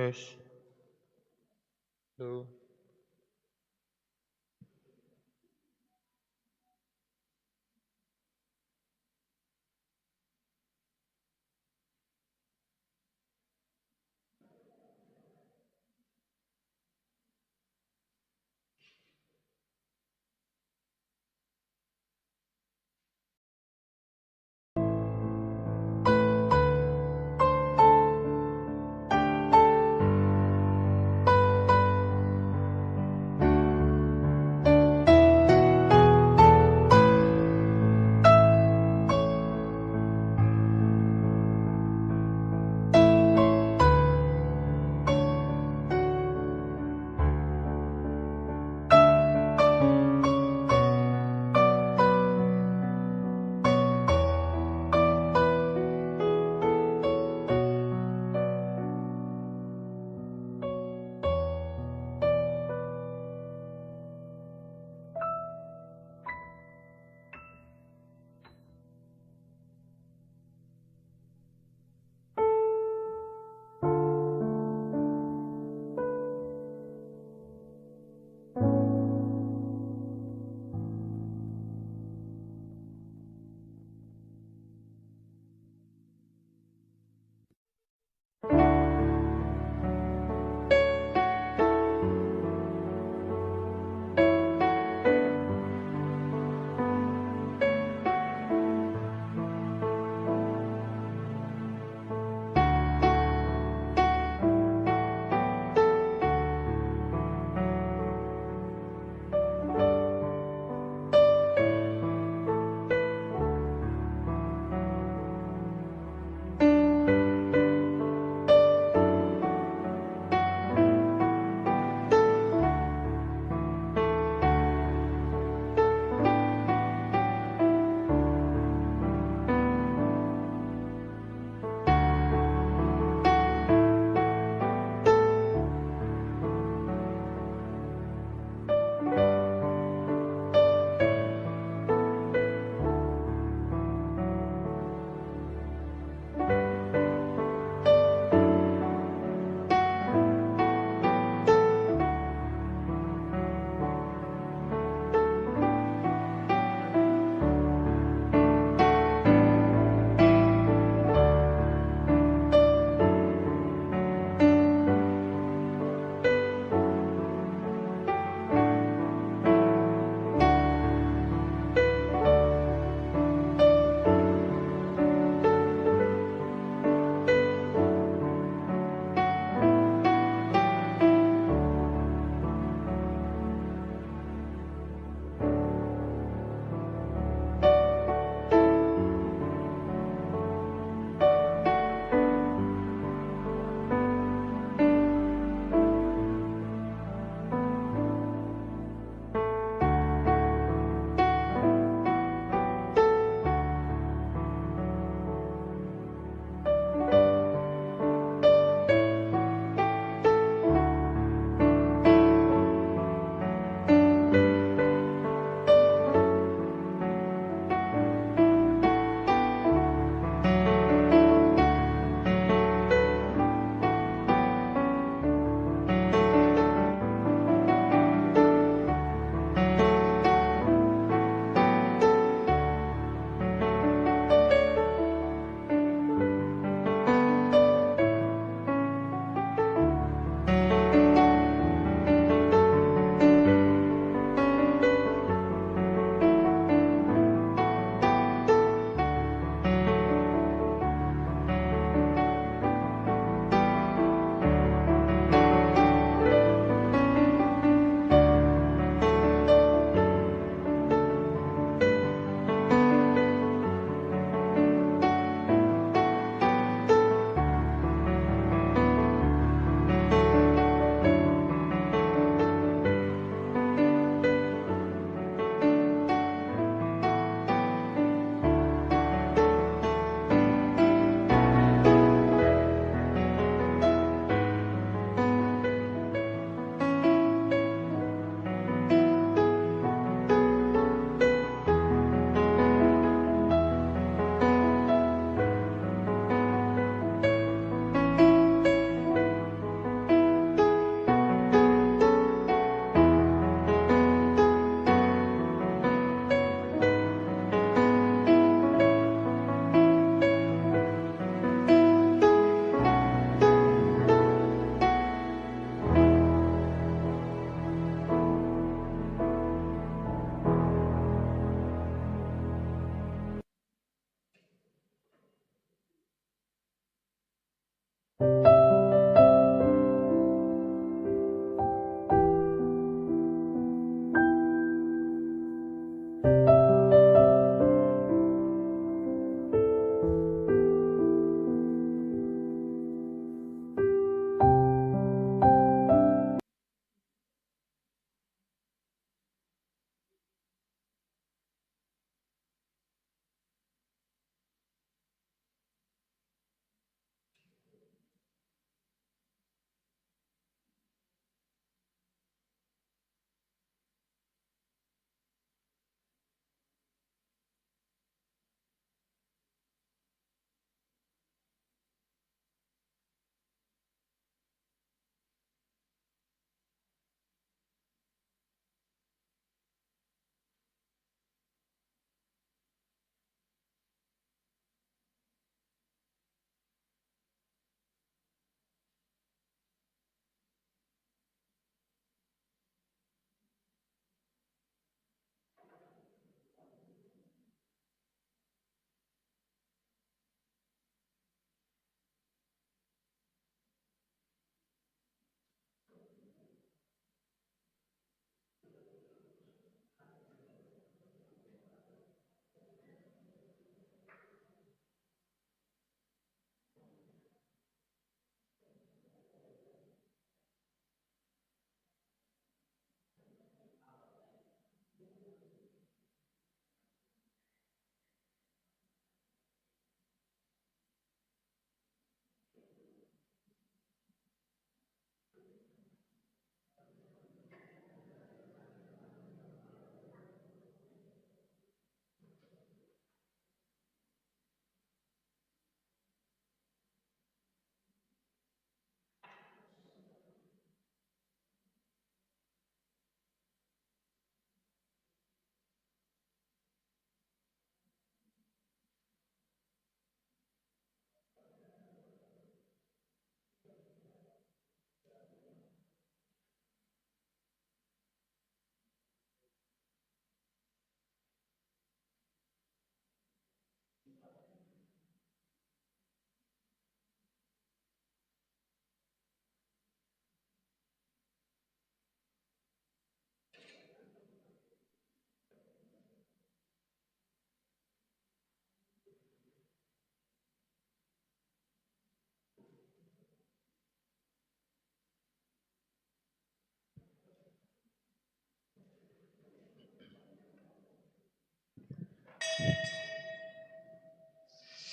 Terus lu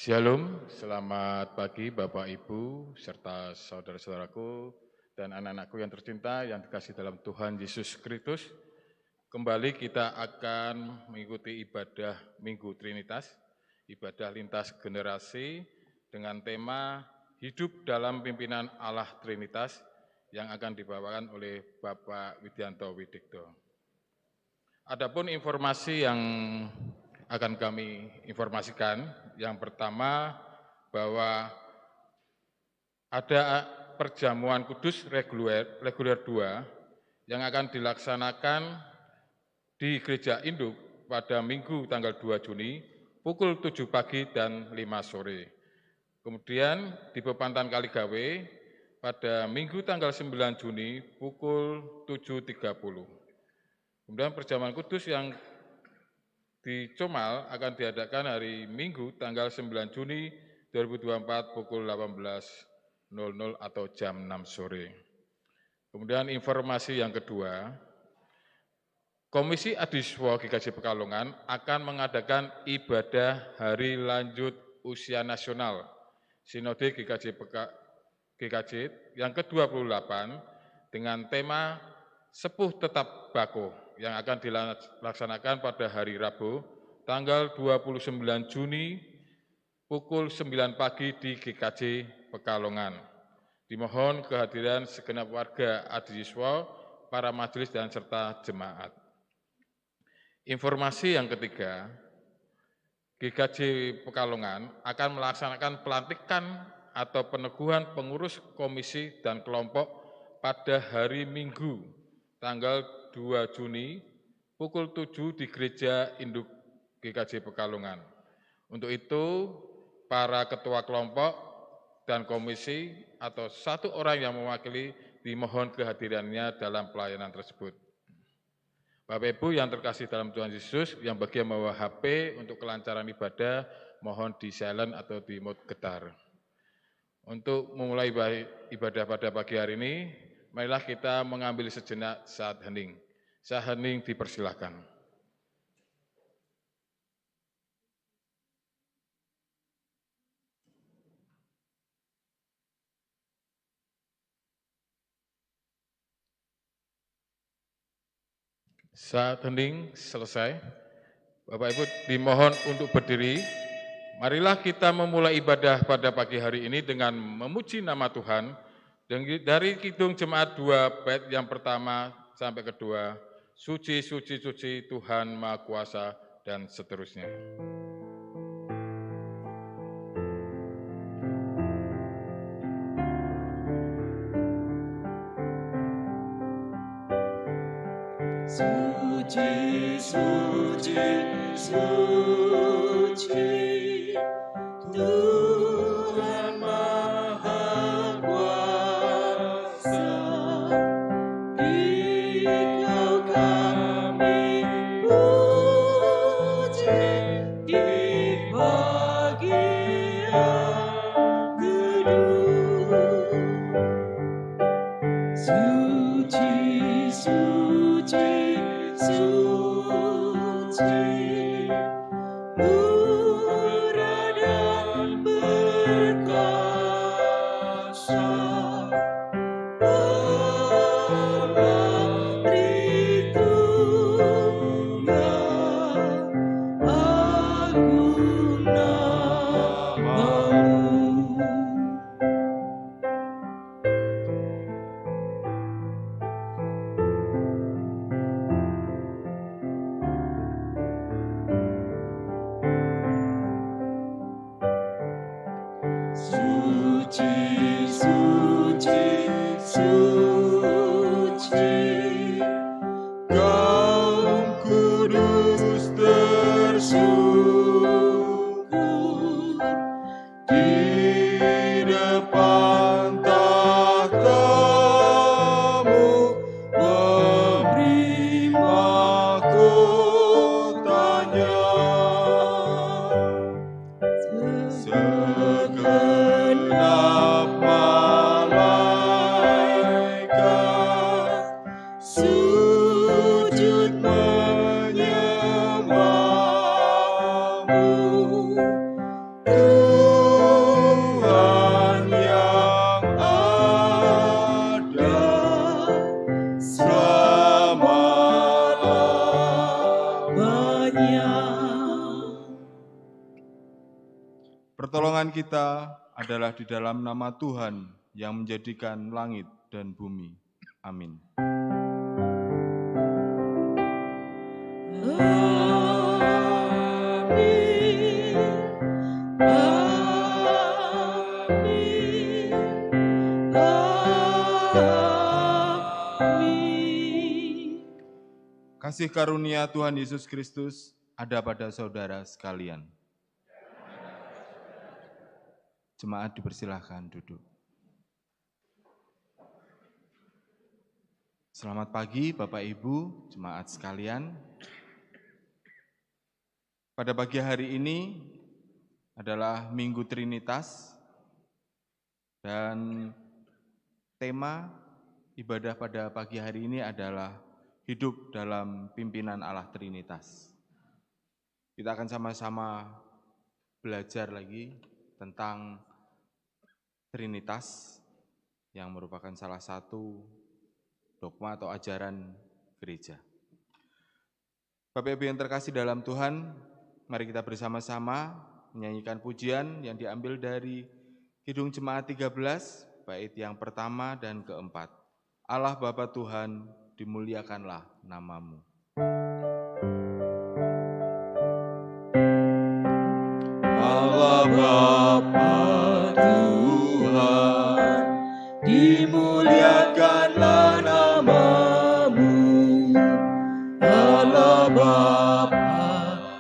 Shalom, selamat pagi Bapak Ibu serta saudara-saudaraku dan anak-anakku yang tercinta yang dikasihi dalam Tuhan Yesus Kristus. Kembali kita akan mengikuti ibadah Minggu Trinitas, ibadah lintas generasi dengan tema Hidup dalam Pimpinan Allah Trinitas yang akan dibawakan oleh Bapak Widianto Widikto. Adapun informasi yang akan kami informasikan, yang pertama bahwa ada perjamuan kudus reguler 2 yang akan dilaksanakan di Gereja Induk pada Minggu tanggal 2 Juni pukul 7 pagi dan 5 sore. Kemudian di Bepantan Kaligawe pada Minggu tanggal 9 Juni pukul 7.30. Kemudian perjamuan kudus yang di Comal akan diadakan hari Minggu tanggal 9 Juni 2024 pukul 18.00 atau jam 6 sore. Kemudian informasi yang kedua, Komisi Adiswa GKJ Pekalongan akan mengadakan ibadah hari lanjut usia nasional Sinode GKJ yang ke-28 dengan tema Sepuh Tetap Bako yang akan dilaksanakan pada hari Rabu, tanggal 29 Juni, pukul 9 pagi di GKJ Pekalongan. Dimohon kehadiran segenap warga Adiswa, para majelis dan serta jemaat. Informasi yang ketiga, GKJ Pekalongan akan melaksanakan pelantikan atau peneguhan pengurus komisi dan kelompok pada hari Minggu, tanggal 2 Juni pukul 7 di Gereja Induk GKJ Pekalongan. Untuk itu, para ketua kelompok dan komisi atau satu orang yang mewakili dimohon kehadirannya dalam pelayanan tersebut. Bapak Ibu yang terkasih dalam Tuhan Yesus, yang bagian membawa HP untuk kelancaran ibadah, mohon di silent atau di mode getar. Untuk memulai ibadah pada pagi hari ini, marilah kita mengambil sejenak saat hening. Saat hening dipersilahkan. Saat hening selesai. Bapak Ibu dimohon untuk berdiri. Marilah kita memulai ibadah pada pagi hari ini dengan memuji nama Tuhan. Dari Kidung Jemaat 2 bait yang pertama sampai kedua, suci, suci, suci Tuhan Maha Kuasa, dan seterusnya. Suci, suci, suci, Tuhan Maha Kuasa, Dikau kami puji di pagi yang teduh. Suci, suci, suci, murah dan perkasa, Allah Tritunggal, agung namamu. Suci, suci, suci, Kaum kudus tersungkur di depan tahta-Mu, memberi mahkotanya. Segenap malaikat sujud menyembah-Mu. kita adalah di dalam nama Tuhan yang menjadikan langit dan bumi. Amin. Kasih karunia Tuhan Yesus Kristus ada pada saudara sekalian. Jemaat dipersilahkan duduk. Selamat pagi Bapak Ibu, jemaat sekalian. Pada pagi hari ini adalah Minggu Trinitas dan tema ibadah pada pagi hari ini adalah hidup dalam pimpinan Allah Trinitas. Kita akan sama-sama belajar lagi tentang Trinitas yang merupakan salah satu dogma atau ajaran gereja. Bapak Ibu yang terkasih dalam Tuhan, mari kita bersama-sama menyanyikan pujian yang diambil dari Kidung Jemaat 13, bait yang pertama dan keempat. Allah Bapa Tuhan, dimuliakanlah namamu. Allah Bapa Tuhan, dimuliakanlah namamu. Allah Bapa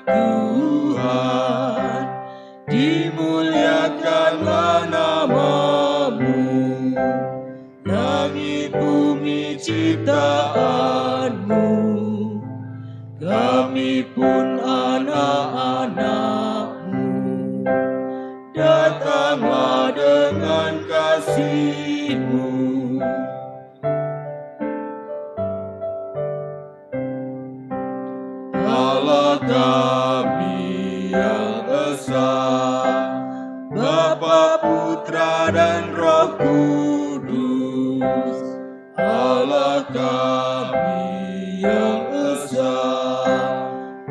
Tuhan, dimuliakanlah namamu. Langit bumi ciptaanmu, kami pun anak-anakmu. Datanglah dengan kasih-Mu. Allah kami yang esa, Bapa, Putra, dan Roh Kudus. Allah kami yang esa,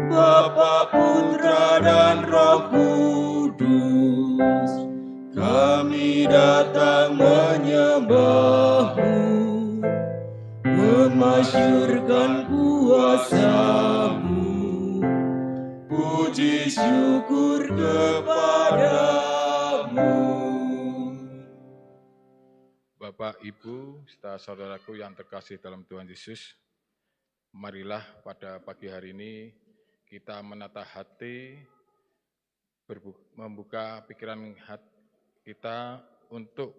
Bapa, Putra, dan Roh Kudus. Kami datang menyembah-Mu, memasyurkan kuasa-Mu. Puji syukur kepada-Mu. Bapak, Ibu, serta saudaraku yang terkasih dalam Tuhan Yesus, marilah pada pagi hari ini kita menata hati, membuka pikiran hati kita untuk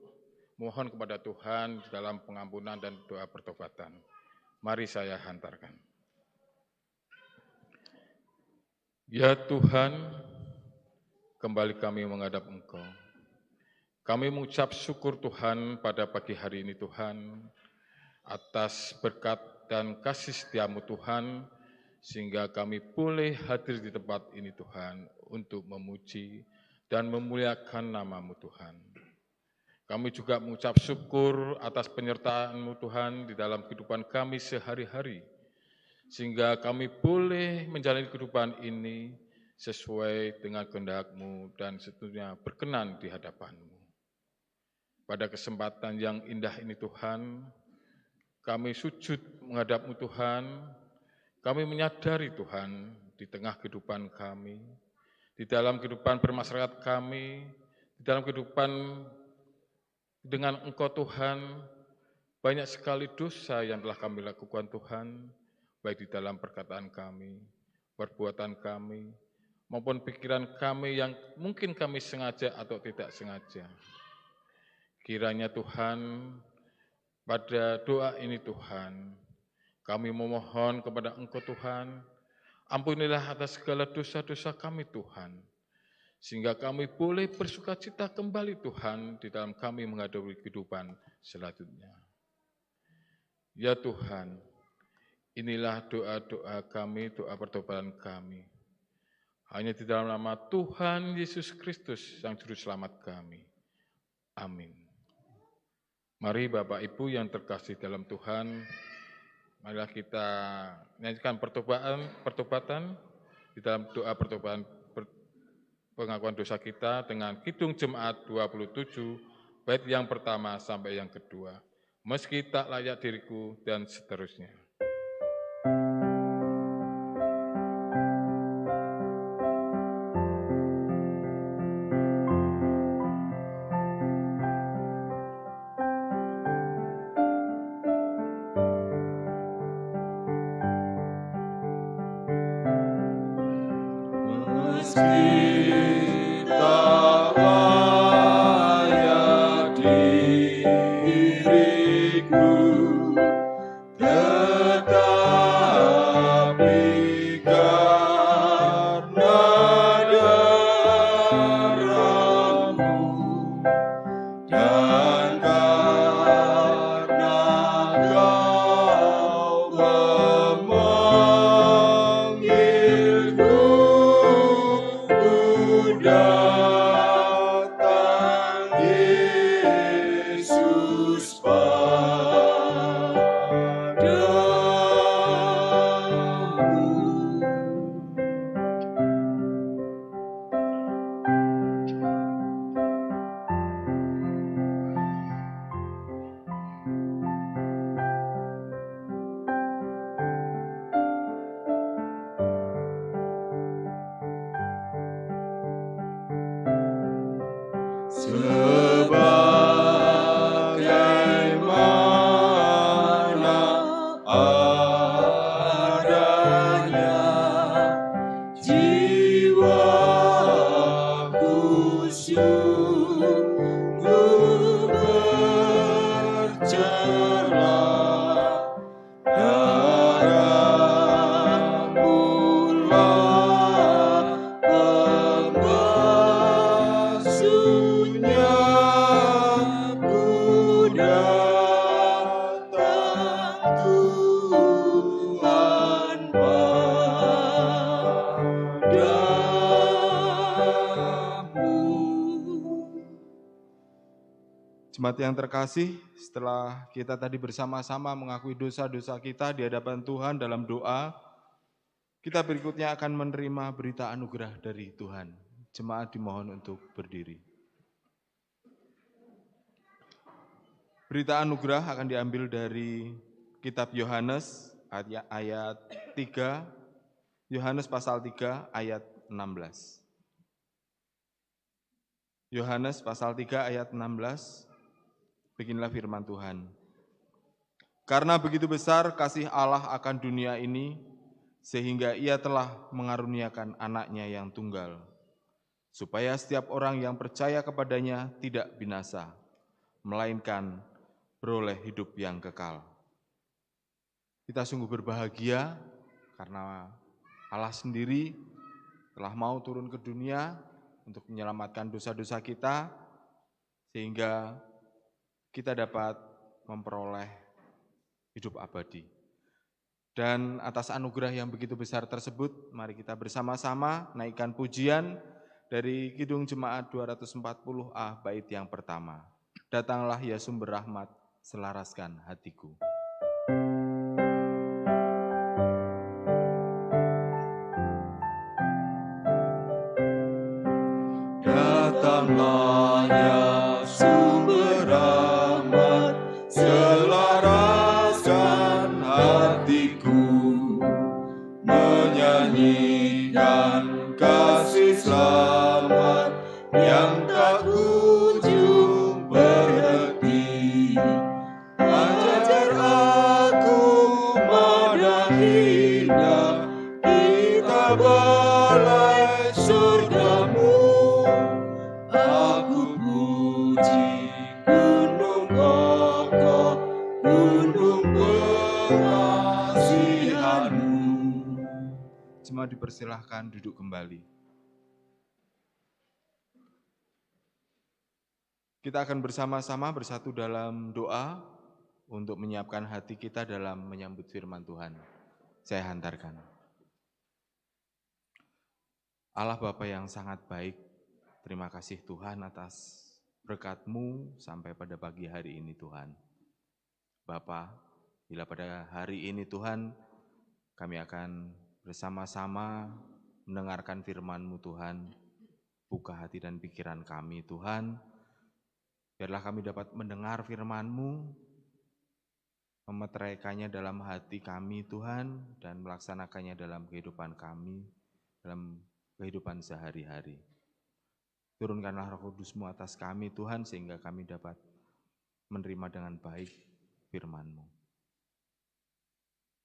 mohon kepada Tuhan dalam pengampunan dan doa pertobatan. Mari saya hantarkan. Ya Tuhan, kembali kami menghadap Engkau. Kami mengucap syukur Tuhan pada pagi hari ini Tuhan, atas berkat dan kasih setia-Mu Tuhan, sehingga kami boleh hadir di tempat ini Tuhan, untuk memuji dan memuliakan nama-Mu Tuhan. Kami juga mengucap syukur atas penyertaan-Mu Tuhan di dalam kehidupan kami sehari-hari, sehingga kami boleh menjalani kehidupan ini sesuai dengan kehendak-Mu dan tentunya berkenan di hadapan-Mu. Pada kesempatan yang indah ini Tuhan, kami sujud menghadap-Mu Tuhan, kami menyadari Tuhan di tengah kehidupan kami, di dalam kehidupan bermasyarakat kami, di dalam kehidupan dengan Engkau Tuhan, banyak sekali dosa yang telah kami lakukan Tuhan, baik di dalam perkataan kami, perbuatan kami, maupun pikiran kami yang mungkin kami sengaja atau tidak sengaja. Kiranya Tuhan, pada doa ini Tuhan, kami memohon kepada Engkau Tuhan, ampunilah atas segala dosa-dosa kami Tuhan, sehingga kami boleh bersukacita kembali Tuhan di dalam kami menghadapi kehidupan selanjutnya. Ya Tuhan, inilah doa-doa kami, doa pertobatan kami. Hanya di dalam nama Tuhan Yesus Kristus yang Juru Selamat kami. Amin. Mari Bapak Ibu yang terkasih dalam Tuhan, marilah kita nyanyikan pertobatan di dalam doa pertobatan pengakuan dosa kita dengan Kidung Jemaat 27, bait yang pertama sampai yang kedua. Meski tak layak diriku, dan seterusnya. Meski tak layak diriku, tetapi karena darah-Mu dan karena Kau memanggilku, ku datang Yesus padamu. Sebagaimana adanya jiwaku sungguh bercerah, darah-Mulah pembasuhnya, ku datang Tuhan padamu. Jemaat yang terkasih, setelah kita tadi bersama-sama mengakui dosa-dosa kita di hadapan Tuhan dalam doa, kita berikutnya akan menerima berita anugerah dari Tuhan. Jemaat dimohon untuk berdiri. Berita anugerah akan diambil dari kitab Yohanes ayat 3, Yohanes pasal 3 ayat 16. Yohanes pasal 3 ayat 16, beginilah firman Tuhan. Karena begitu besar kasih Allah akan dunia ini, sehingga Ia telah mengaruniakan anaknya yang tunggal, supaya setiap orang yang percaya kepadanya tidak binasa, melainkan beroleh hidup yang kekal. Kita sungguh berbahagia karena Allah sendiri telah mau turun ke dunia untuk menyelamatkan dosa-dosa kita, sehingga kita dapat memperoleh hidup abadi. Dan atas anugerah yang begitu besar tersebut, mari kita bersama-sama naikkan pujian dari Kidung Jemaat 240A bait yang pertama. Datanglah ya sumber rahmat, selaraskan hatiku. Datanglah ya sumber rahmat, selaraskan hatiku, menyanyikan kasih selamat yang tak kunjung berhenti. Ajar aku madah indah, kita balai surgamu. Aku puji gunung kokoh, gunung pengasihan-Mu. Jemaat dipersilahkan duduk kembali. Kita akan bersama-sama bersatu dalam doa untuk menyiapkan hati kita dalam menyambut firman Tuhan. Saya hantarkan. Allah Bapa yang sangat baik, terima kasih Tuhan atas berkat-Mu sampai pada pagi hari ini Tuhan. Bapa, bila pada hari ini Tuhan, kami akan bersama-sama mendengarkan firman-Mu Tuhan. Buka hati dan pikiran kami Tuhan, biarlah kami dapat mendengar firman-Mu, memeteraikannya dalam hati kami Tuhan, dan melaksanakannya dalam kehidupan kami, dalam kehidupan sehari-hari. Turunkanlah Roh Kudus-Mu atas kami Tuhan, sehingga kami dapat menerima dengan baik firman-Mu.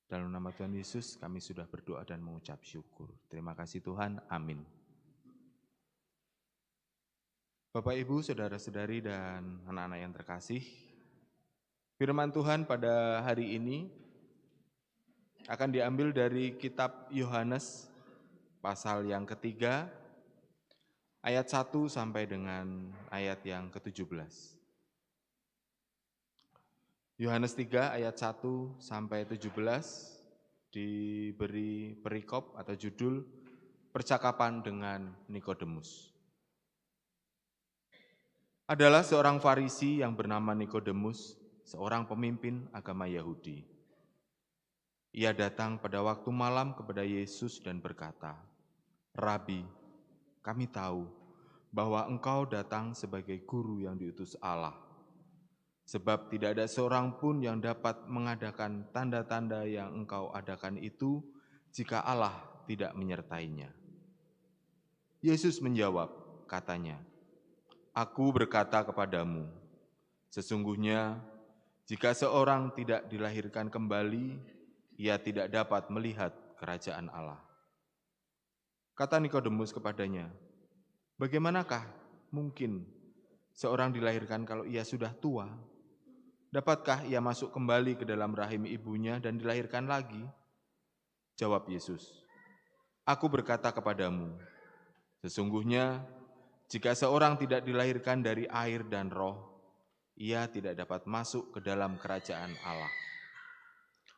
Dalam nama Tuhan Yesus kami sudah berdoa dan mengucap syukur. Terima kasih Tuhan, amin. Bapak, Ibu, saudara-saudari, dan anak-anak yang terkasih, firman Tuhan pada hari ini akan diambil dari kitab Yohanes pasal yang ketiga, ayat 1 sampai dengan ayat yang ke-17. Yohanes 3 ayat 1 sampai 17 diberi perikop atau judul percakapan dengan Nikodemus. Adalah seorang Farisi yang bernama Nikodemus, seorang pemimpin agama Yahudi. Ia datang pada waktu malam kepada Yesus dan berkata, "Rabi, kami tahu bahwa engkau datang sebagai guru yang diutus Allah. Sebab tidak ada seorang pun yang dapat mengadakan tanda-tanda yang engkau adakan itu jika Allah tidak menyertainya." Yesus menjawab, katanya, "Aku berkata kepadamu, sesungguhnya jika seorang tidak dilahirkan kembali, ia tidak dapat melihat kerajaan Allah." Kata Nikodemus kepadanya, "Bagaimanakah mungkin seorang dilahirkan kalau ia sudah tua? Dapatkah ia masuk kembali ke dalam rahim ibunya dan dilahirkan lagi?" Jawab Yesus, "Aku berkata kepadamu, sesungguhnya jika seorang tidak dilahirkan dari air dan roh, ia tidak dapat masuk ke dalam kerajaan Allah.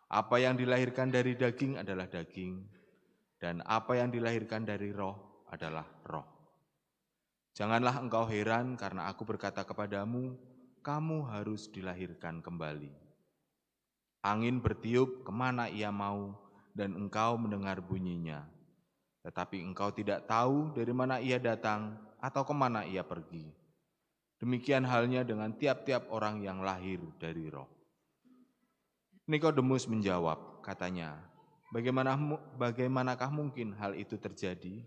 Apa yang dilahirkan dari daging adalah daging, dan apa yang dilahirkan dari roh adalah roh. Janganlah engkau heran karena aku berkata kepadamu, kamu harus dilahirkan kembali. Angin bertiup kemana ia mau, dan engkau mendengar bunyinya. Tetapi engkau tidak tahu dari mana ia datang atau kemana ia pergi. Demikian halnya dengan tiap-tiap orang yang lahir dari roh." Nikodemus menjawab, katanya, "Bagaimanakah mungkin hal itu terjadi?"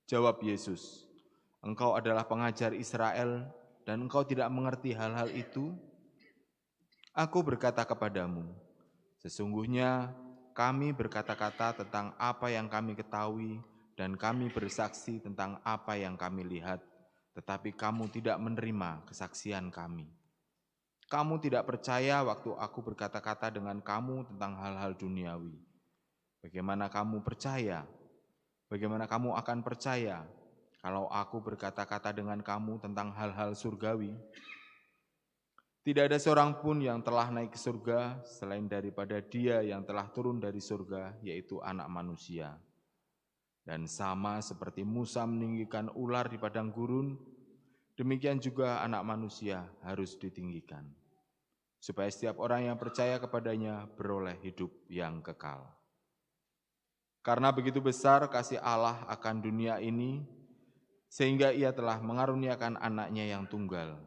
Jawab Yesus, "Engkau adalah pengajar Israel dan engkau tidak mengerti hal-hal itu? Aku berkata kepadamu, sesungguhnya kami berkata-kata tentang apa yang kami ketahui dan kami bersaksi tentang apa yang kami lihat, tetapi kamu tidak menerima kesaksian kami. Kamu tidak percaya waktu aku berkata-kata dengan kamu tentang hal-hal duniawi. Bagaimana kamu percaya? Bagaimana kamu akan percaya kalau aku berkata-kata dengan kamu tentang hal-hal surgawi? Tidak ada seorang pun yang telah naik ke surga selain daripada Dia yang telah turun dari surga, yaitu Anak Manusia. Dan sama seperti Musa meninggikan ular di padang gurun, demikian juga Anak Manusia harus ditinggikan, supaya setiap orang yang percaya kepadanya beroleh hidup yang kekal. Karena begitu besar kasih Allah akan dunia ini, sehingga Ia telah mengaruniakan anaknya yang tunggal,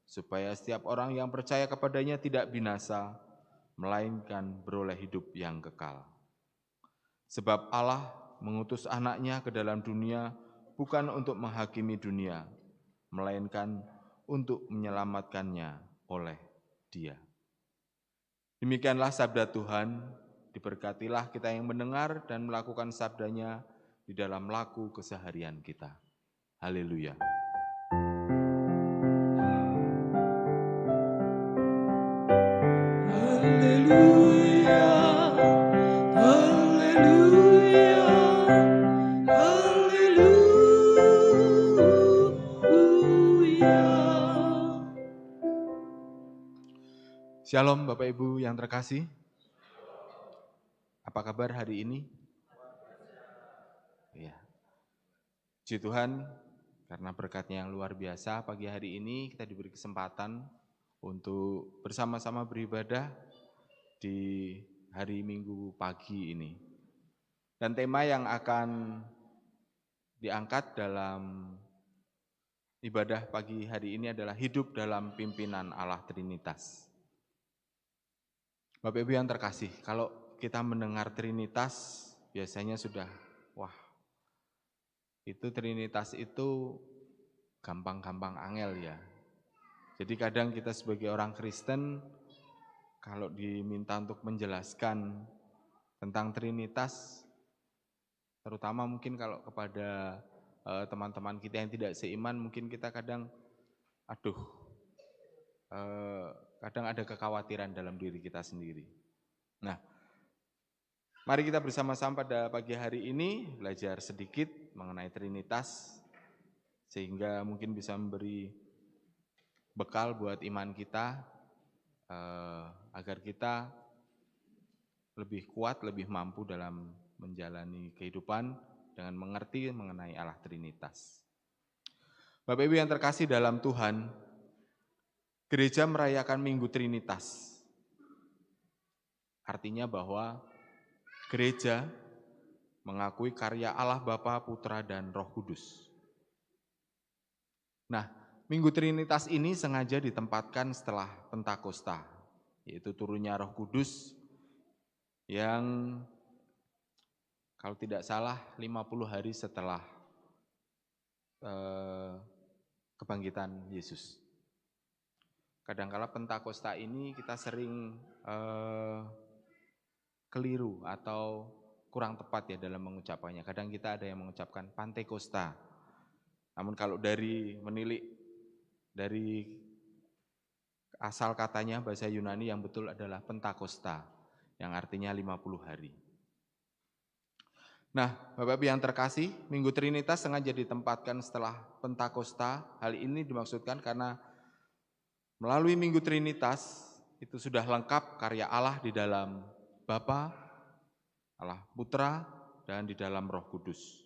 supaya setiap orang yang percaya kepadanya tidak binasa, melainkan beroleh hidup yang kekal. Sebab Allah mengutus anaknya ke dalam dunia bukan untuk menghakimi dunia, melainkan untuk menyelamatkannya oleh Dia." Demikianlah sabda Tuhan, diberkatilah kita yang mendengar dan melakukan sabdanya di dalam laku keseharian kita. Haleluya. Haleluya, haleluya, haleluya. Shalom Bapak Ibu yang terkasih. Apa kabar hari ini? Ya. Puji Tuhan, karena berkatnya yang luar biasa, pagi hari ini kita diberi kesempatan untuk bersama-sama beribadah di hari Minggu pagi ini. Dan tema yang akan diangkat dalam ibadah pagi hari ini adalah hidup dalam pimpinan Allah Trinitas. Bapak Ibu yang terkasih, kalau kita mendengar Trinitas biasanya sudah, wah, itu Trinitas itu gampang-gampang angel ya. Jadi kadang kita sebagai orang Kristen, kalau diminta untuk menjelaskan tentang Trinitas, terutama mungkin kalau kepada teman-teman kita yang tidak seiman, mungkin kita kadang, kadang ada kekhawatiran dalam diri kita sendiri. Nah, mari kita bersama-sama pada pagi hari ini belajar sedikit mengenai Trinitas, sehingga mungkin bisa memberi bekal buat iman kita, agar kita lebih kuat, lebih mampu dalam menjalani kehidupan dengan mengerti mengenai Allah Trinitas. Bapak Ibu yang terkasih dalam Tuhan, gereja merayakan Minggu Trinitas. Artinya bahwa gereja mengakui karya Allah Bapa, Putra, dan Roh Kudus. Nah, Minggu Trinitas ini sengaja ditempatkan setelah Pentakosta, yaitu turunnya Roh Kudus yang kalau tidak salah 50 hari setelah kebangkitan Yesus. Kadangkala Pentakosta ini kita sering keliru atau kurang tepat ya dalam mengucapannya. Kadang kita ada yang mengucapkan Pantekosta. Namun kalau menilik dari asal katanya bahasa Yunani yang betul adalah Pentakosta, yang artinya 50 hari. Nah, Bapak-Ibu yang terkasih, Minggu Trinitas sengaja ditempatkan setelah Pentakosta. Hal ini dimaksudkan karena melalui Minggu Trinitas itu sudah lengkap karya Allah di dalam Bapa, Allah Putra, dan di dalam Roh Kudus.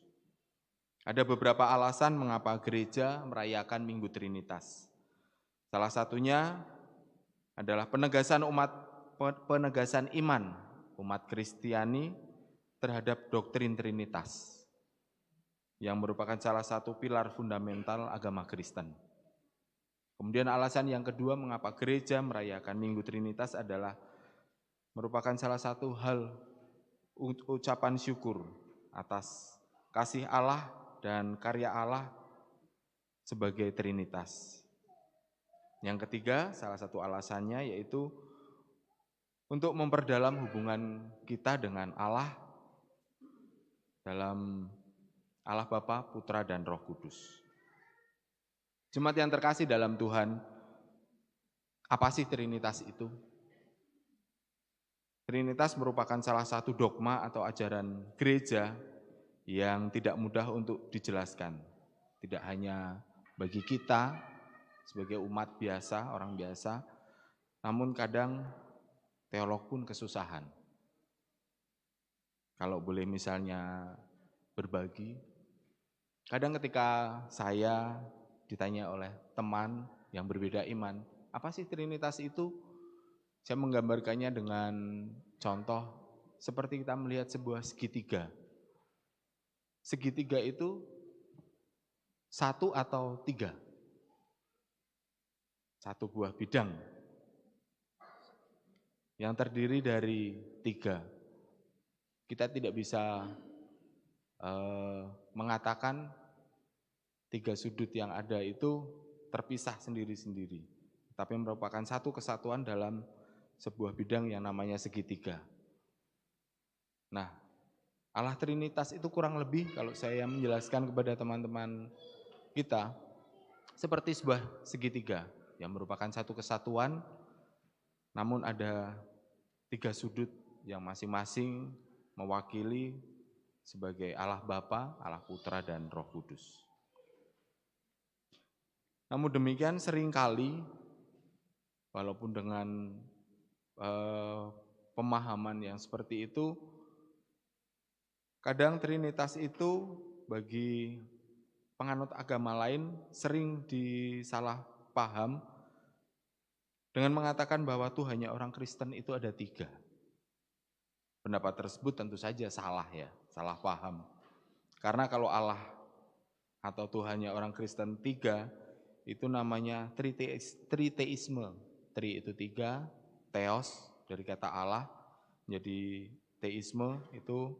Ada beberapa alasan mengapa gereja merayakan Minggu Trinitas. Salah satunya adalah penegasan iman umat Kristiani terhadap doktrin Trinitas yang merupakan salah satu pilar fundamental agama Kristen. Kemudian alasan yang kedua mengapa gereja merayakan Minggu Trinitas adalah merupakan salah satu hal ucapan syukur atas kasih Allah dan karya Allah sebagai Trinitas. Yang ketiga, salah satu alasannya yaitu untuk memperdalam hubungan kita dengan Allah dalam Allah Bapa, Putra, dan Roh Kudus. Jemaat yang terkasih dalam Tuhan, apa sih Trinitas itu? Trinitas merupakan salah satu dogma atau ajaran gereja yang tidak mudah untuk dijelaskan. Tidak hanya bagi kita sebagai umat biasa, orang biasa, namun kadang teolog pun kesusahan. Kalau boleh misalnya berbagi, kadang ketika saya ditanya oleh teman yang berbeda iman, apa sih Trinitas itu? Saya menggambarkannya dengan contoh seperti kita melihat sebuah segitiga. Segitiga itu satu atau tiga? Satu buah bidang yang terdiri dari tiga. Kita tidak bisa mengatakan tiga sudut yang ada itu terpisah sendiri-sendiri, tapi merupakan satu kesatuan dalam sebuah bidang yang namanya segitiga. Nah, Allah Trinitas itu kurang lebih kalau saya menjelaskan kepada teman-teman kita seperti sebuah segitiga yang merupakan satu kesatuan, namun ada tiga sudut yang masing-masing mewakili sebagai Allah Bapa, Allah Putra, dan Roh Kudus. Namun demikian seringkali, walaupun dengan pemahaman yang seperti itu, kadang Trinitas itu bagi penganut agama lain sering disalah paham dengan mengatakan bahwa Tuhannya orang Kristen itu ada tiga. Pendapat tersebut tentu saja salah ya, salah paham. Karena kalau Allah atau Tuhannya orang Kristen tiga, itu namanya triteisme. Tri itu 3, theos dari kata Allah, jadi teisme itu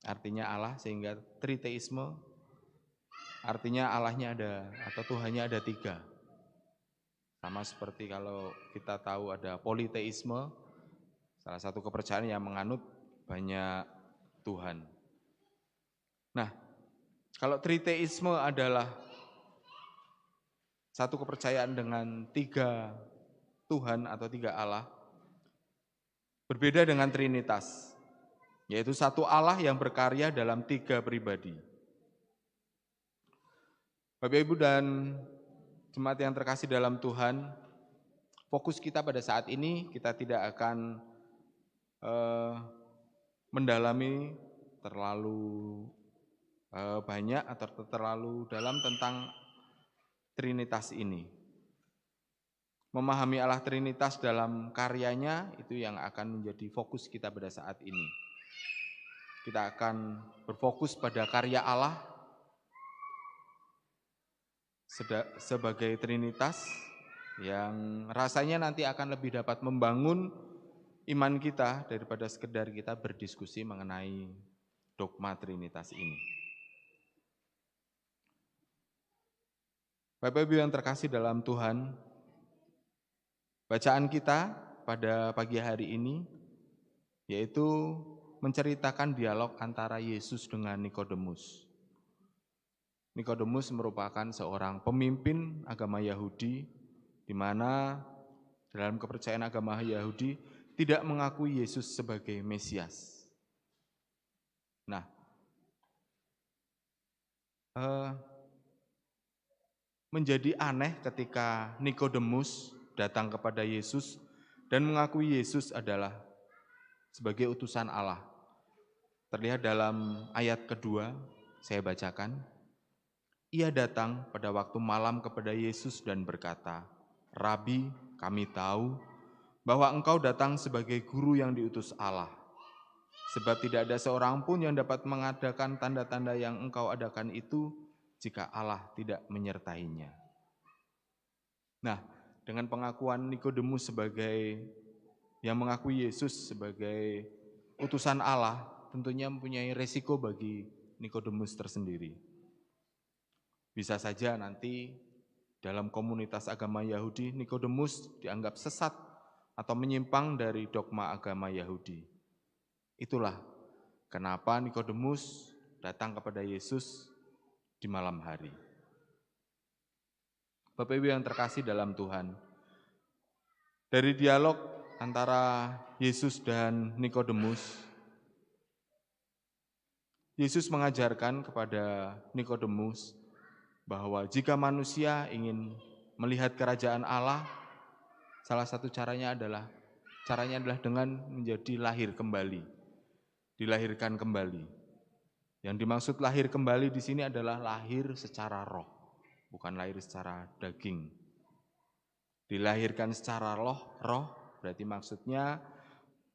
artinya Allah, sehingga triteisme artinya Allahnya ada atau Tuhannya ada 3. Sama seperti kalau kita tahu ada politeisme, salah satu kepercayaan yang menganut banyak Tuhan. Nah, kalau triteisme adalah satu kepercayaan dengan 3 Tuhan atau 3 Allah, berbeda dengan Trinitas, yaitu satu Allah yang berkarya dalam 3 pribadi. Bapak Ibu dan jemaat yang terkasih dalam Tuhan, fokus kita pada saat ini kita tidak akan mendalami terlalu banyak atau terlalu dalam tentang Trinitas ini. Memahami Allah Trinitas dalam karyanya itu yang akan menjadi fokus kita pada saat ini. Kita akan berfokus pada karya Allah sebagai Trinitas yang rasanya nanti akan lebih dapat membangun iman kita daripada sekedar kita berdiskusi mengenai dogma Trinitas ini. Bapak Ibu yang terkasih dalam Tuhan, bacaan kita pada pagi hari ini yaitu menceritakan dialog antara Yesus dengan Nikodemus. Nikodemus merupakan seorang pemimpin agama Yahudi, di mana dalam kepercayaan agama Yahudi tidak mengakui Yesus sebagai Mesias. Nah, menjadi aneh ketika Nikodemus datang kepada Yesus dan mengakui Yesus adalah sebagai utusan Allah. Terlihat dalam ayat kedua, saya bacakan. Ia datang pada waktu malam kepada Yesus dan berkata, "Rabi, kami tahu bahwa engkau datang sebagai guru yang diutus Allah. Sebab tidak ada seorang pun yang dapat mengadakan tanda-tanda yang engkau adakan itu jika Allah tidak menyertainya." Nah, dengan pengakuan Nikodemus sebagai yang mengakui Yesus sebagai utusan Allah, tentunya mempunyai resiko bagi Nikodemus tersendiri. Bisa saja nanti dalam komunitas agama Yahudi, Nikodemus dianggap sesat atau menyimpang dari dogma agama Yahudi. Itulah kenapa Nikodemus datang kepada Yesus di malam hari. Bapak Ibu yang terkasih dalam Tuhan, dari dialog antara Yesus dan Nikodemus, Yesus mengajarkan kepada Nikodemus bahwa jika manusia ingin melihat kerajaan Allah, salah satu caranya adalah dengan menjadi lahir kembali, dilahirkan kembali. Yang dimaksud lahir kembali di sini adalah lahir secara roh, bukan lahir secara daging. Dilahirkan secara roh berarti maksudnya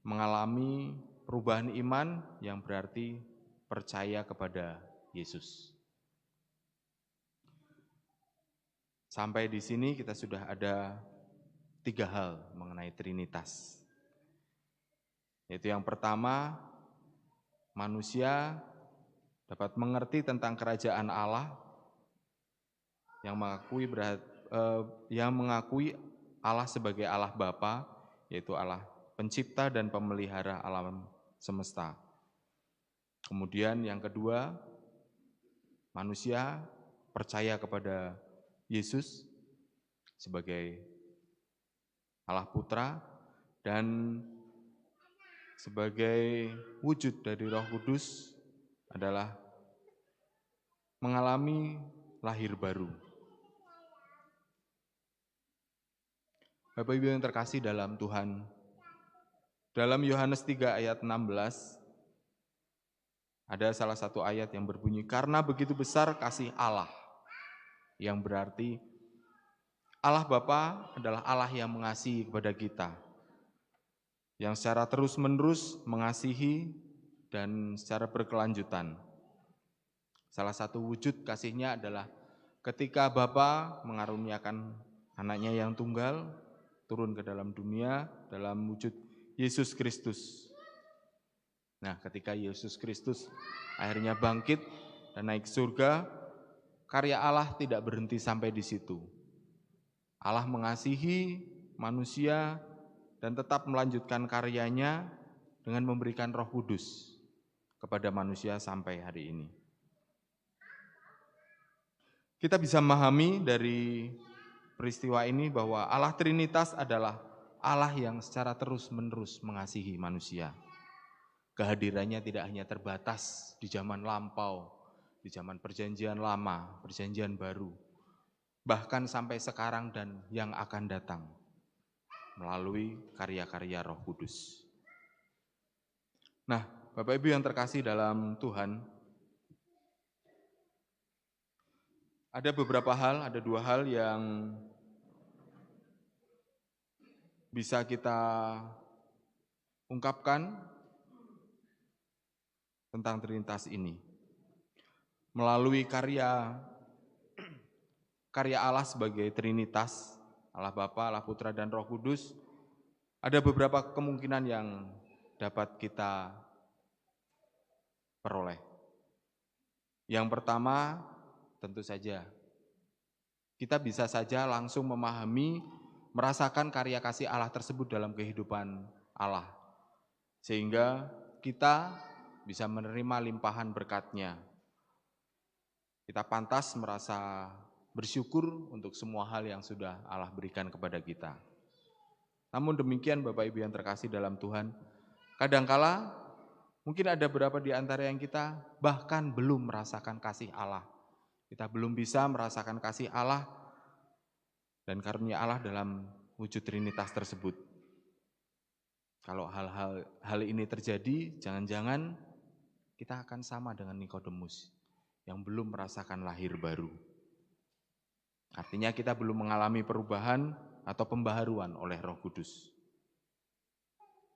mengalami perubahan iman yang berarti percaya kepada Yesus. Sampai di sini kita sudah ada 3 hal mengenai Trinitas. Yaitu yang pertama, manusia dapat mengerti tentang kerajaan Allah yang mengakui Allah sebagai Allah Bapa, yaitu Allah pencipta dan pemelihara alam semesta. Kemudian yang kedua, manusia percaya kepada Yesus sebagai Allah Putra dan sebagai wujud dari Roh Kudus adalah mengalami lahir baru. Bapak Ibu yang terkasih dalam Tuhan, dalam Yohanes 3 ayat 16 ada salah satu ayat yang berbunyi, "Karena begitu besar kasih Allah," yang berarti Allah Bapa adalah Allah yang mengasihi kepada kita, yang secara terus-menerus mengasihi dan secara berkelanjutan. Salah satu wujud kasihnya adalah ketika Bapa mengaruniakan anaknya yang tunggal turun ke dalam dunia dalam wujud Yesus Kristus. Nah, ketika Yesus Kristus akhirnya bangkit dan naik surga, karya Allah tidak berhenti sampai di situ. Allah mengasihi manusia dan tetap melanjutkan karyanya dengan memberikan Roh Kudus kepada manusia sampai hari ini. Kita bisa memahami dari peristiwa ini bahwa Allah Trinitas adalah Allah yang secara terus-menerus mengasihi manusia. Kehadirannya tidak hanya terbatas di zaman lampau, di zaman perjanjian lama, perjanjian baru, bahkan sampai sekarang dan yang akan datang melalui karya-karya Roh Kudus. Nah, Bapak Ibu yang terkasih dalam Tuhan, ada beberapa hal, ada dua hal yang bisa kita ungkapkan tentang Trinitas ini. Melalui karya Allah sebagai Trinitas, Allah Bapa, Allah Putra, dan Roh Kudus, ada beberapa kemungkinan yang dapat kita peroleh. Yang pertama, tentu saja, kita bisa saja langsung memahami, merasakan karya kasih Allah tersebut dalam kehidupan Allah. Sehingga kita bisa menerima limpahan berkat-Nya. Kita pantas merasa bersyukur untuk semua hal yang sudah Allah berikan kepada kita. Namun demikian Bapak Ibu yang terkasih dalam Tuhan, kadangkala mungkin ada beberapa di antara yang kita bahkan belum merasakan kasih Allah. Kita belum bisa merasakan kasih Allah dan karunia Allah dalam wujud Trinitas tersebut. Kalau hal ini terjadi, jangan-jangan kita akan sama dengan Nikodemus yang belum merasakan lahir baru. Artinya kita belum mengalami perubahan atau pembaharuan oleh Roh Kudus.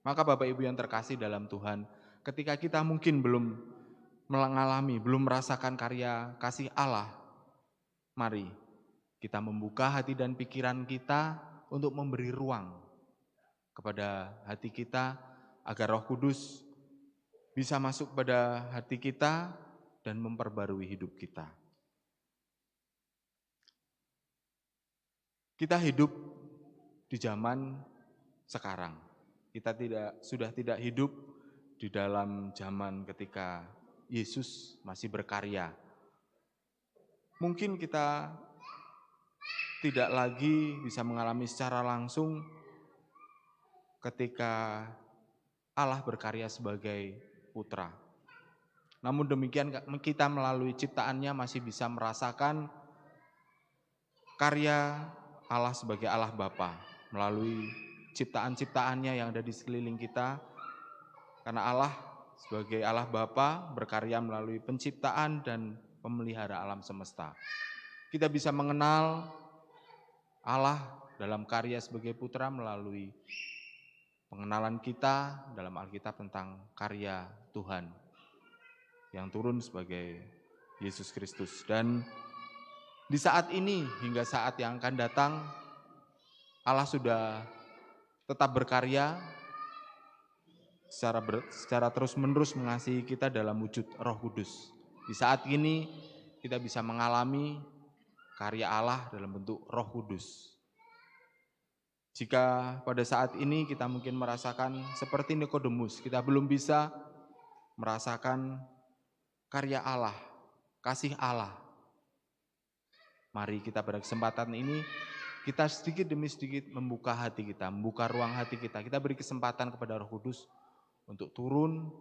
Maka Bapak Ibu yang terkasih dalam Tuhan, ketika kita mungkin belum mengalami, belum merasakan karya kasih Allah, mari kita membuka hati dan pikiran kita untuk memberi ruang kepada hati kita agar Roh Kudus bisa masuk pada hati kita dan memperbarui hidup kita. Kita hidup di zaman sekarang. Kita sudah tidak hidup di dalam zaman ketika Yesus masih berkarya. Mungkin kita tidak lagi bisa mengalami secara langsung ketika Allah berkarya sebagai Putra. Namun demikian kita melalui ciptaannya masih bisa merasakan karya Allah sebagai Allah Bapa melalui ciptaan-ciptaannya yang ada di sekeliling kita. Karena Allah sebagai Allah Bapa berkarya melalui penciptaan dan pemelihara alam semesta. Kita bisa mengenal Allah dalam karya sebagai Putra melalui pengenalan kita dalam Alkitab tentang karya Tuhan yang turun sebagai Yesus Kristus. Dan di saat ini hingga saat yang akan datang, Allah sudah tetap berkarya secara terus-menerus mengasihi kita dalam wujud Roh Kudus. Di saat ini kita bisa mengalami karya Allah dalam bentuk Roh Kudus. Jika pada saat ini kita mungkin merasakan seperti Nikodemus, kita belum bisa merasakan karya Allah, kasih Allah. Mari kita pada kesempatan ini, kita sedikit demi sedikit membuka hati kita, membuka ruang hati kita. Kita beri kesempatan kepada Roh Kudus untuk turun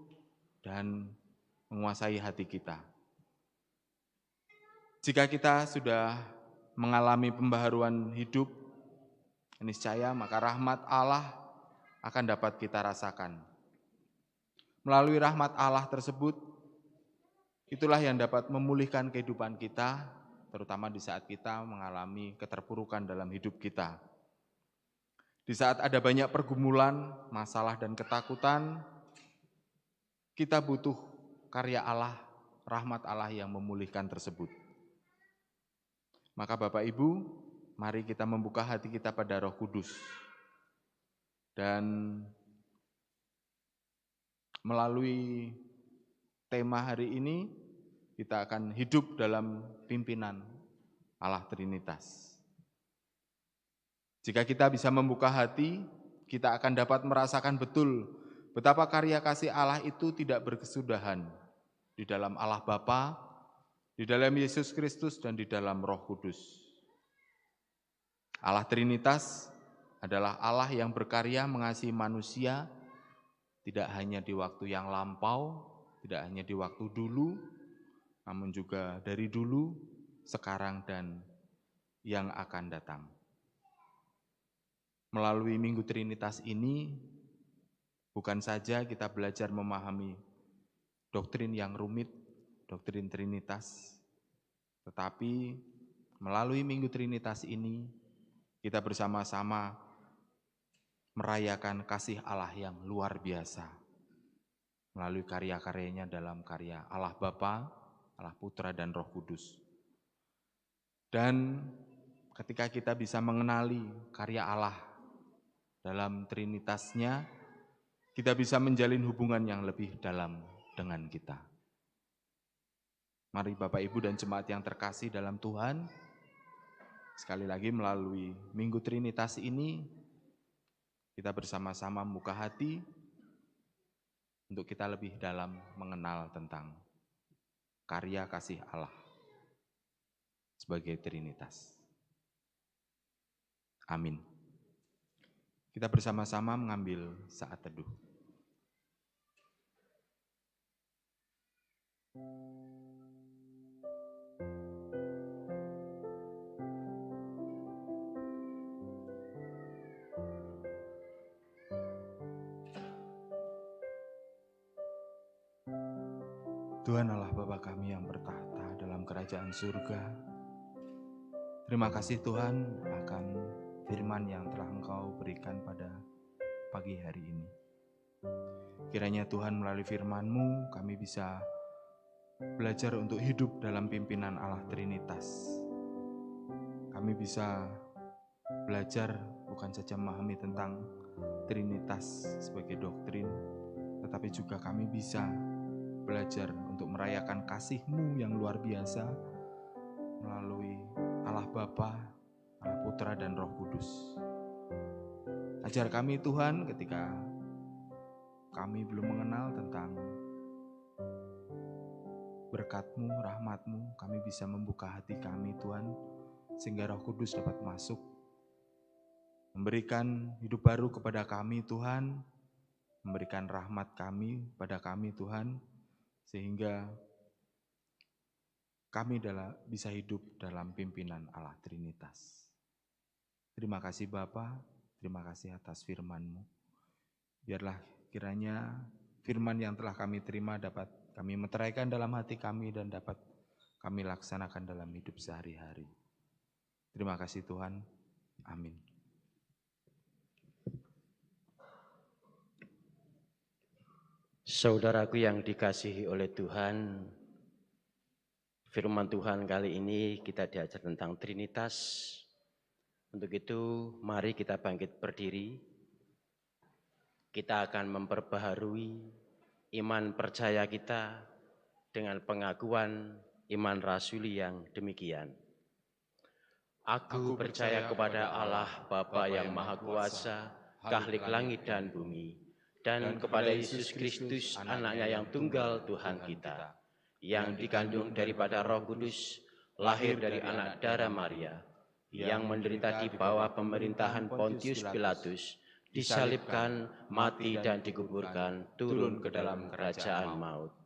dan menguasai hati kita. Jika kita sudah mengalami pembaharuan hidup, niscaya maka rahmat Allah akan dapat kita rasakan. Melalui rahmat Allah tersebut, itulah yang dapat memulihkan kehidupan kita, terutama di saat kita mengalami keterpurukan dalam hidup kita. Di saat ada banyak pergumulan, masalah dan ketakutan, kita butuh karya Allah, rahmat Allah yang memulihkan tersebut. Maka Bapak Ibu, mari kita membuka hati kita pada Roh Kudus. Dan melalui tema hari ini, kita akan hidup dalam pimpinan Allah Trinitas. Jika kita bisa membuka hati, kita akan dapat merasakan betul betapa karya kasih Allah itu tidak berkesudahan di dalam Allah Bapa, di dalam Yesus Kristus, dan di dalam Roh Kudus. Allah Trinitas adalah Allah yang berkarya mengasihi manusia, tidak hanya di waktu yang lampau, tidak hanya di waktu dulu, namun juga dari dulu, sekarang, dan yang akan datang. Melalui Minggu Trinitas ini, bukan saja kita belajar memahami doktrin yang rumit, doktrin Trinitas, tetapi melalui Minggu Trinitas ini, kita bersama-sama merayakan kasih Allah yang luar biasa melalui karya-karyanya dalam karya Allah Bapa, Allah Putra, dan Roh Kudus. Dan ketika kita bisa mengenali karya Allah dalam Trinitasnya, kita bisa menjalin hubungan yang lebih dalam dengan kita. Mari Bapak, Ibu, dan jemaat yang terkasih dalam Tuhan, sekali lagi melalui Minggu Trinitas ini, kita bersama-sama membuka hati untuk kita lebih dalam mengenal tentang karya kasih Allah sebagai Trinitas. Amin. Kita bersama-sama mengambil saat teduh. Tuhan Allah Bapa kami yang bertahta dalam kerajaan surga, terima kasih Tuhan akan firman yang telah Engkau berikan pada pagi hari ini. Kiranya Tuhan melalui firman-Mu kami bisa belajar untuk hidup dalam pimpinan Allah Trinitas. Kami bisa belajar bukan saja memahami tentang Trinitas sebagai doktrin, tetapi juga kami bisa belajar untuk merayakan kasih-Mu yang luar biasa melalui Allah Bapa, Allah Putra, dan Roh Kudus. Ajar kami Tuhan ketika kami belum mengenal tentang berkat-Mu, rahmat-Mu, kami bisa membuka hati kami Tuhan, sehingga Roh Kudus dapat masuk, memberikan hidup baru kepada kami Tuhan, memberikan rahmat kami pada kami Tuhan, sehingga kami bisa hidup dalam pimpinan Allah Trinitas. Terima kasih Bapa, terima kasih atas firman-Mu. Biarlah kiranya firman yang telah kami terima dapat kami meteraikan dalam hati kami dan dapat kami laksanakan dalam hidup sehari-hari. Terima kasih Tuhan. Amin. Saudaraku yang dikasihi oleh Tuhan, firman Tuhan kali ini kita diajar tentang Trinitas. Untuk itu, mari kita bangkit berdiri. Kita akan memperbaharui iman percaya kita dengan pengakuan iman rasuli yang demikian. Aku percaya kepada Allah Bapa yang Maha Kuasa, Khalik langit dan bumi, dan kepada Yesus Kristus, anaknya yang tunggal Tuhan kita, yang dikandung daripada Roh Kudus, lahir dari anak darah Maria, yang menderita di bawah pemerintahan Pontius Pilatus, disalibkan, mati dan dikuburkan, turun ke dalam kerajaan maut.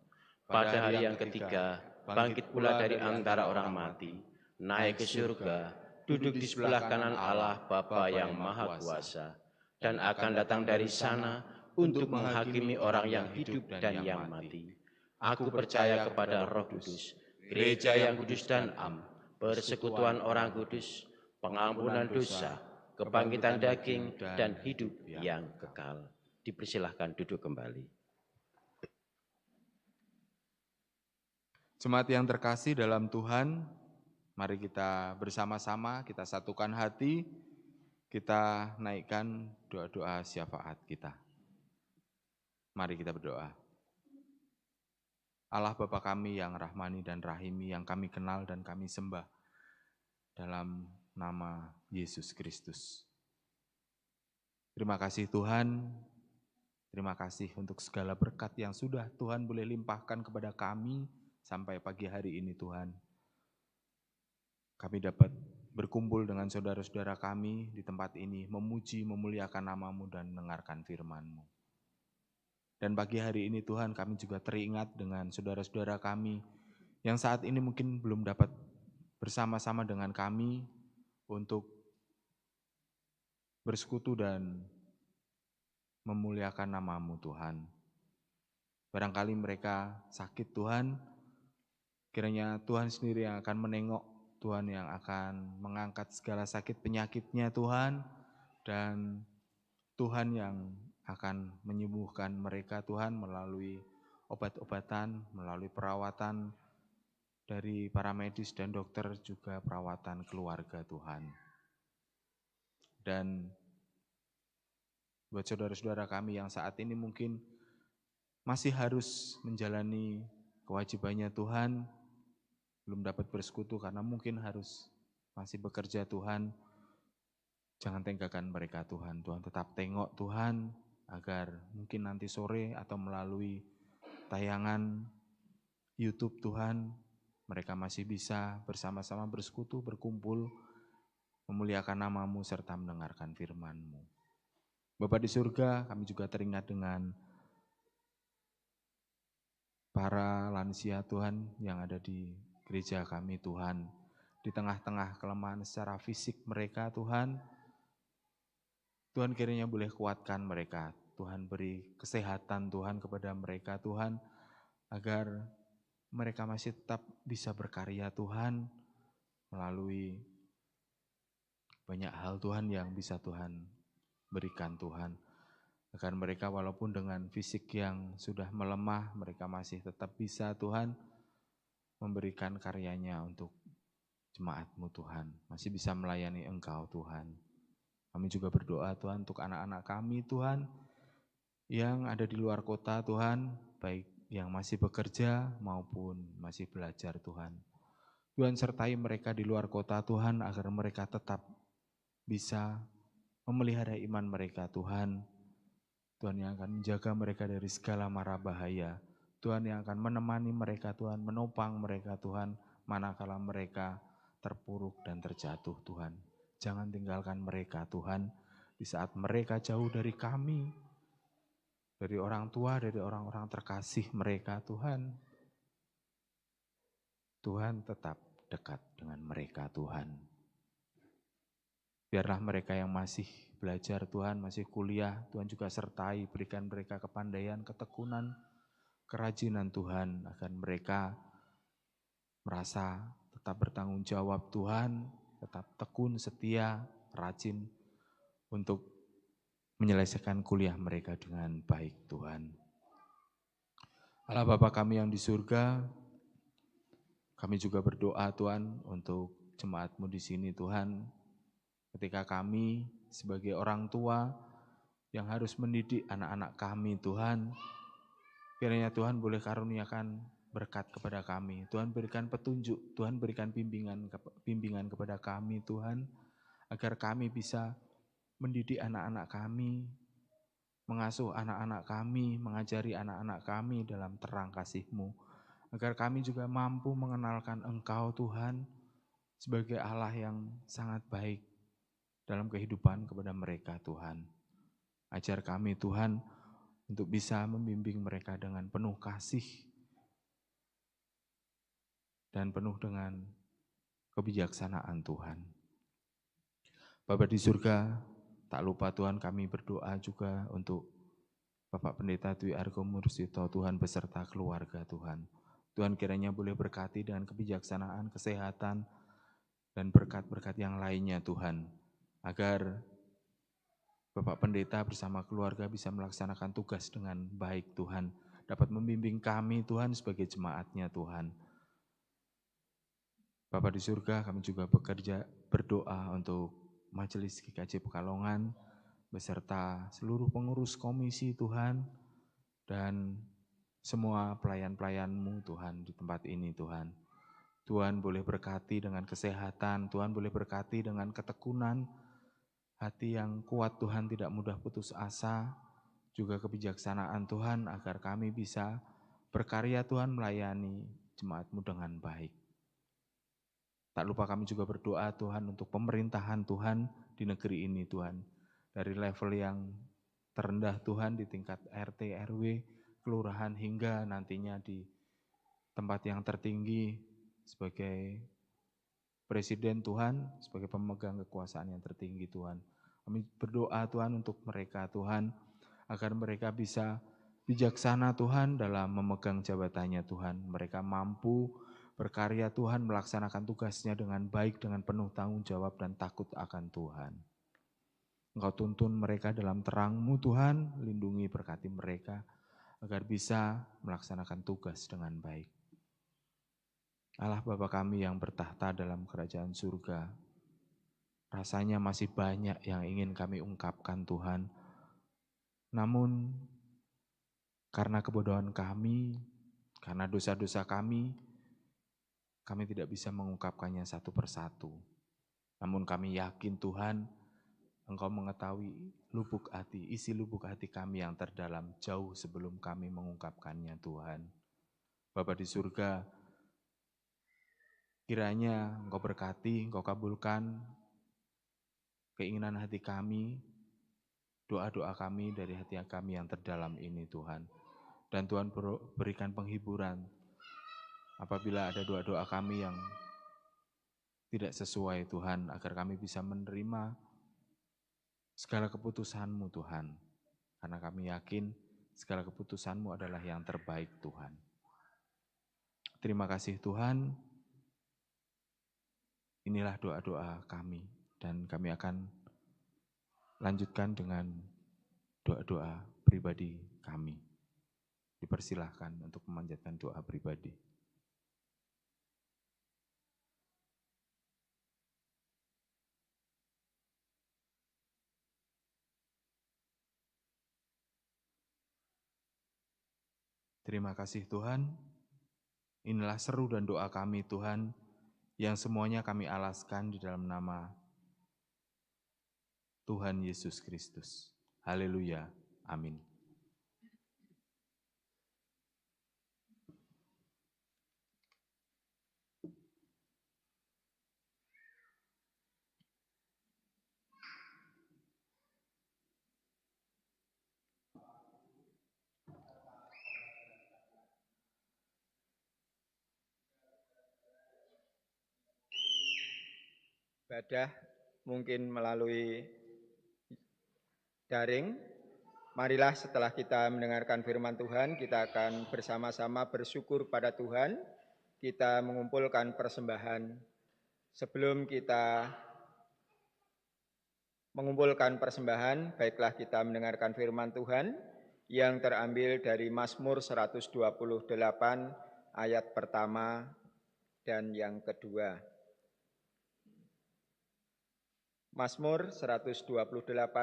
Pada hari yang ketiga, bangkit pula dari antara orang mati, naik ke surga, duduk di sebelah kanan Allah Bapa yang Maha Kuasa, dan akan datang dari sana untuk menghakimi orang yang hidup dan yang mati. Aku percaya kepada Roh Kudus, gereja yang kudus dan am, persekutuan orang kudus, pengampunan dosa, kebangkitan daging, dan hidup yang kekal. Dipersilahkan duduk kembali. Jemaat yang terkasih dalam Tuhan, Mari kita bersama-sama, kita satukan hati, kita naikkan doa-doa syafaat kita. Mari kita berdoa. Allah Bapa kami yang rahmani dan rahimi, yang kami kenal dan kami sembah, dalam nama Yesus Kristus. Terima kasih Tuhan, terima kasih untuk segala berkat yang sudah Tuhan boleh limpahkan kepada kami sampai pagi hari ini Tuhan. Kami dapat berkumpul dengan saudara-saudara kami di tempat ini, memuji, memuliakan nama-Mu dan mendengarkan firman-Mu. Dan pagi hari ini Tuhan, kami juga teringat dengan saudara-saudara kami yang saat ini mungkin belum dapat bersama-sama dengan kami untuk bersekutu dan memuliakan nama-Mu Tuhan. Barangkali mereka sakit Tuhan, kiranya Tuhan sendiri yang akan menengok, Tuhan yang akan mengangkat segala sakit penyakitnya Tuhan, dan Tuhan yang akan menyembuhkan mereka Tuhan melalui obat-obatan, melalui perawatan dari para medis dan dokter, juga perawatan keluarga Tuhan. Dan buat saudara-saudara kami yang saat ini mungkin masih harus menjalani kewajibannya Tuhan, belum dapat bersekutu karena mungkin harus masih bekerja Tuhan, jangan tinggalkan mereka Tuhan. Tuhan tetap tengok Tuhan, agar mungkin nanti sore atau melalui tayangan YouTube Tuhan, mereka masih bisa bersama-sama bersekutu, berkumpul, memuliakan nama-Mu serta mendengarkan firman-Mu. Bapa di surga, kami juga teringat dengan para lansia Tuhan yang ada di gereja kami Tuhan, di tengah-tengah kelemahan secara fisik mereka Tuhan, Tuhan kiranya boleh kuatkan mereka, Tuhan beri kesehatan Tuhan kepada mereka Tuhan, agar mereka masih tetap bisa berkarya Tuhan, melalui banyak hal Tuhan yang bisa Tuhan berikan Tuhan, agar mereka walaupun dengan fisik yang sudah melemah, mereka masih tetap bisa Tuhan memberikan karyanya untuk jemaat-Mu Tuhan, masih bisa melayani Engkau Tuhan. Kami juga berdoa Tuhan untuk anak-anak kami Tuhan, yang ada di luar kota Tuhan, baik yang masih bekerja maupun masih belajar Tuhan. Tuhan sertai mereka di luar kota Tuhan, agar mereka tetap bisa memelihara iman mereka Tuhan. Tuhan yang akan menjaga mereka dari segala mara bahaya. Tuhan yang akan menemani mereka Tuhan, menopang mereka Tuhan, manakala mereka terpuruk dan terjatuh Tuhan. Jangan tinggalkan mereka Tuhan, di saat mereka jauh dari kami, dari orang tua, dari orang-orang terkasih mereka Tuhan. Tuhan tetap dekat dengan mereka Tuhan. Biarlah mereka yang masih belajar Tuhan, masih kuliah, Tuhan juga sertai, berikan mereka kepandaian, ketekunan, kerajinan Tuhan, agar mereka merasa tetap bertanggung jawab Tuhan, tetap tekun, setia, rajin untuk menyelesaikan kuliah mereka dengan baik Tuhan. Allah Bapa kami yang di surga, kami juga berdoa Tuhan untuk jemaat-Mu di sini Tuhan, ketika kami sebagai orang tua yang harus mendidik anak-anak kami Tuhan, kiranya Tuhan boleh karuniakan berkat kepada kami. Tuhan berikan petunjuk, Tuhan berikan bimbingan kepada kami Tuhan, agar kami bisa mendidik anak-anak kami, mengasuh anak-anak kami, mengajari anak-anak kami dalam terang kasih-Mu, agar kami juga mampu mengenalkan Engkau Tuhan sebagai Allah yang sangat baik dalam kehidupan kepada mereka Tuhan. Ajar kami Tuhan untuk bisa membimbing mereka dengan penuh kasih dan penuh dengan kebijaksanaan Tuhan. Bapa di surga, tak lupa Tuhan kami berdoa juga untuk Bapak Pendeta Dwi Argo Mursito Tuhan beserta keluarga Tuhan. Tuhan kiranya boleh berkati dengan kebijaksanaan, kesehatan, dan berkat-berkat yang lainnya Tuhan, agar Bapak Pendeta bersama keluarga bisa melaksanakan tugas dengan baik Tuhan, dapat membimbing kami Tuhan sebagai jemaat-Nya Tuhan. Bapa di surga, kami juga berdoa untuk Majelis GKJ Pekalongan, beserta seluruh pengurus komisi Tuhan, dan semua pelayan-pelayan-Mu Tuhan di tempat ini Tuhan. Tuhan boleh berkati dengan kesehatan, Tuhan boleh berkati dengan ketekunan, hati yang kuat Tuhan, tidak mudah putus asa, juga kebijaksanaan Tuhan agar kami bisa berkarya Tuhan melayani jemaat-Mu dengan baik. Tak lupa kami juga berdoa Tuhan untuk pemerintahan Tuhan di negeri ini Tuhan. Dari level yang terendah Tuhan di tingkat RT, RW, kelurahan hingga nantinya di tempat yang tertinggi sebagai Presiden Tuhan, sebagai pemegang kekuasaan yang tertinggi Tuhan. Kami berdoa Tuhan untuk mereka Tuhan, agar mereka bisa bijaksana Tuhan dalam memegang jabatannya Tuhan. Mereka mampu berkarya Tuhan, melaksanakan tugasnya dengan baik, dengan penuh tanggung jawab dan takut akan Tuhan. Engkau tuntun mereka dalam terang-Mu Tuhan, lindungi berkati mereka agar bisa melaksanakan tugas dengan baik. Allah Bapa kami yang bertahta dalam kerajaan surga, rasanya masih banyak yang ingin kami ungkapkan Tuhan. Namun karena kebodohan kami, karena dosa-dosa kami tidak bisa mengungkapkannya satu persatu. Namun kami yakin Tuhan, Engkau mengetahui lubuk hati, isi lubuk hati kami yang terdalam jauh sebelum kami mengungkapkannya Tuhan. Bapa di surga, kiranya Engkau berkati, Engkau kabulkan keinginan hati kami, doa-doa kami dari hati kami yang terdalam ini Tuhan. Dan Tuhan berikan penghiburan apabila ada doa-doa kami yang tidak sesuai Tuhan, agar kami bisa menerima segala keputusan-Mu Tuhan. Karena kami yakin segala keputusan-Mu adalah yang terbaik Tuhan. Terima kasih Tuhan. Inilah doa-doa kami dan kami akan lanjutkan dengan doa-doa pribadi kami. Dipersilahkan untuk memanjatkan doa pribadi. Terima kasih Tuhan. Inilah seru dan doa kami Tuhan, yang semuanya kami alaskan di dalam nama Tuhan Yesus Kristus. Haleluya. Amin. Ibadah mungkin melalui daring. Marilah setelah kita mendengarkan firman Tuhan, kita akan bersama-sama bersyukur pada Tuhan. Kita mengumpulkan persembahan. Sebelum kita mengumpulkan persembahan, baiklah kita mendengarkan firman Tuhan yang terambil dari Mazmur 128 ayat pertama dan yang kedua. Mazmur 128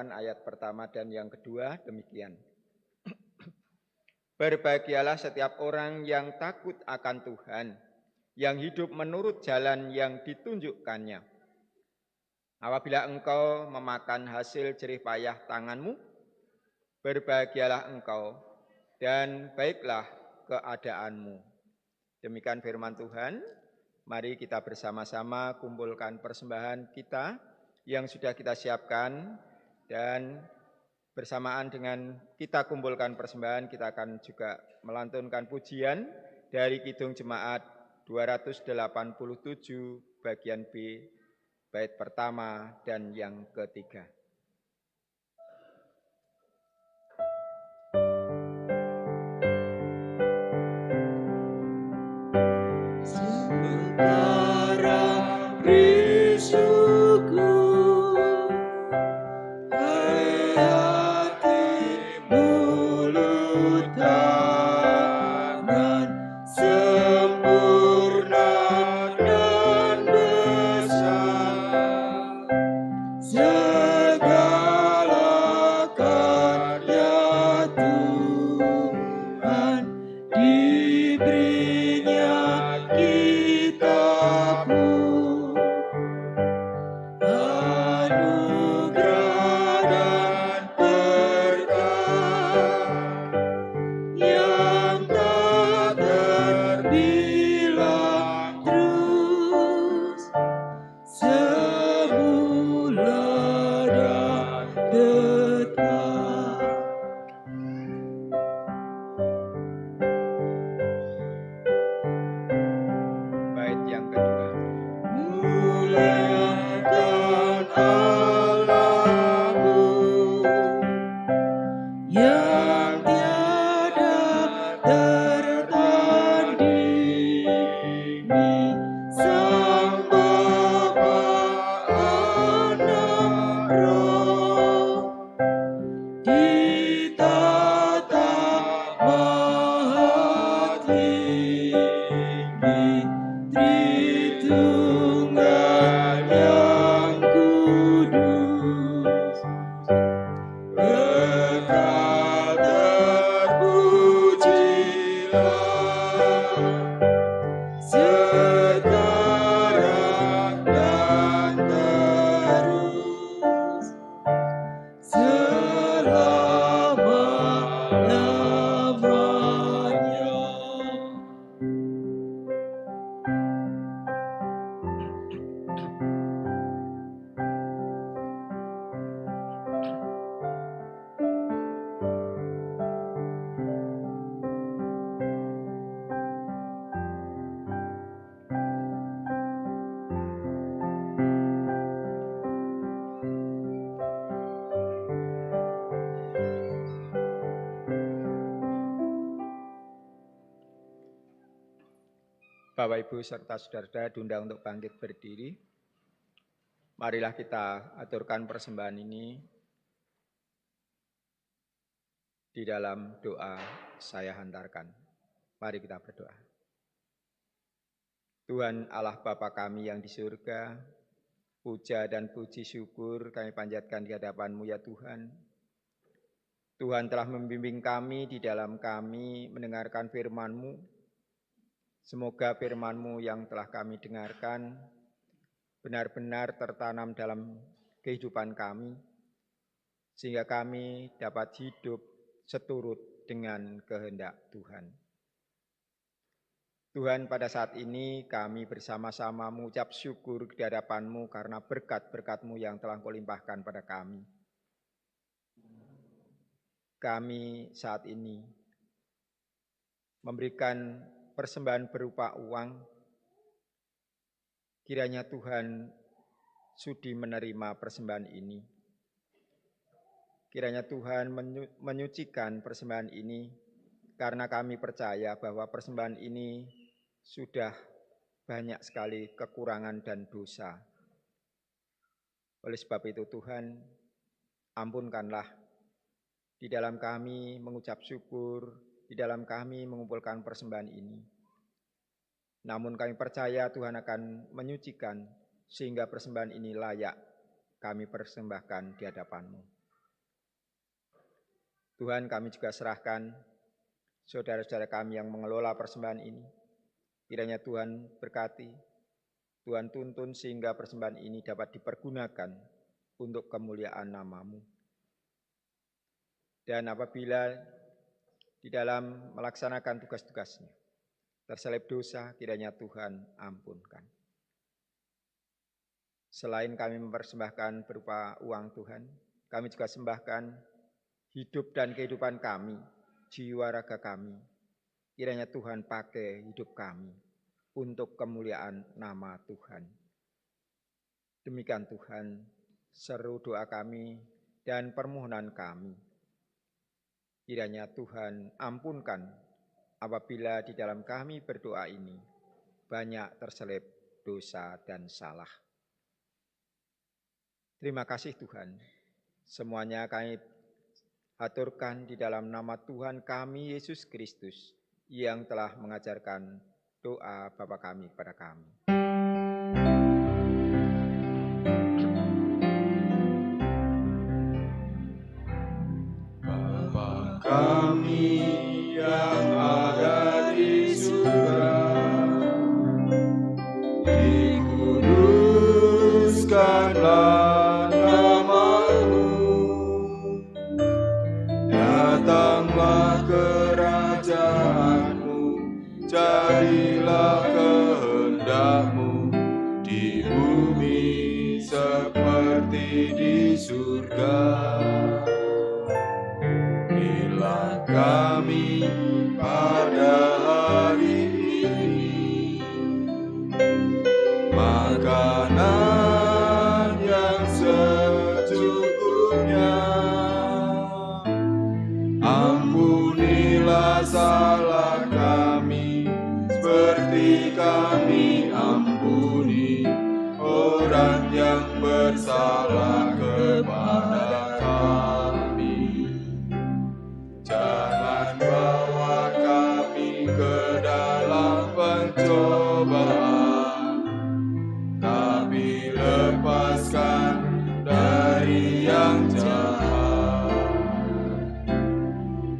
ayat pertama dan yang kedua demikian. Berbahagialah setiap orang yang takut akan Tuhan, yang hidup menurut jalan yang ditunjukkannya. Apabila engkau memakan hasil jerih payah tanganmu, berbahagialah engkau dan baiklah keadaanmu. Demikian firman Tuhan. Mari kita bersama-sama kumpulkan persembahan kita yang sudah kita siapkan, dan bersamaan dengan kita kumpulkan persembahan, kita akan juga melantunkan pujian dari Kidung Jemaat 287 bagian B, bait pertama dan yang ketiga. Sempurna dan Bapak Ibu serta saudara-saudara diundang untuk bangkit berdiri. Marilah kita aturkan persembahan ini di dalam doa saya hantarkan. Mari kita berdoa. Tuhan Allah Bapa kami yang di surga, puja dan puji syukur kami panjatkan di hadapan-Mu ya Tuhan. Tuhan telah membimbing kami di dalam kami mendengarkan firman-Mu. Semoga firman-Mu yang telah kami dengarkan benar-benar tertanam dalam kehidupan kami, sehingga kami dapat hidup seturut dengan kehendak Tuhan. Tuhan, pada saat ini kami bersama-sama mengucap syukur di hadapan-Mu karena berkat-berkat-Mu yang telah Kau limpahkan pada kami. Kami saat ini memberikan persembahan berupa uang. Kiranya Tuhan sudi menerima persembahan ini. Kiranya Tuhan menyucikan persembahan ini, karena kami percaya bahwa persembahan ini sudah banyak sekali kekurangan dan dosa. Oleh sebab itu Tuhan, ampunkanlah di dalam kami mengucap syukur, di dalam kami mengumpulkan persembahan ini. Namun kami percaya Tuhan akan menyucikan sehingga persembahan ini layak kami persembahkan di hadapan-Mu. Tuhan, kami juga serahkan saudara-saudara kami yang mengelola persembahan ini. Kiranya Tuhan berkati, Tuhan tuntun sehingga persembahan ini dapat dipergunakan untuk kemuliaan nama-Mu. Dan apabila di dalam melaksanakan tugas-tugasnya terselip dosa, kiranya Tuhan ampunkan. Selain kami mempersembahkan berupa uang Tuhan, kami juga sembahkan hidup dan kehidupan kami, jiwa raga kami. Kiranya Tuhan pakai hidup kami untuk kemuliaan nama Tuhan. Demikian Tuhan, seru doa kami dan permohonan kami. Kiranya Tuhan ampunkan apabila di dalam kami berdoa ini banyak terselip dosa dan salah. Terima kasih Tuhan, semuanya kami aturkan di dalam nama Tuhan kami Yesus Kristus yang telah mengajarkan doa Bapa kami kepada kami. Kami yang ada di surga, dikuduskanlah nama-Mu, datanglah kerajaan-Mu, jadilah kehendak-Mu di bumi seperti di surga. Kami pada hari ini makanan yang secukupnya, ampunilah salah kami seperti kami ampuni orang yang bersalah kepada kami. Jangan bawa kami ke dalam pencobaan, tapi lepaskan dari yang jahat.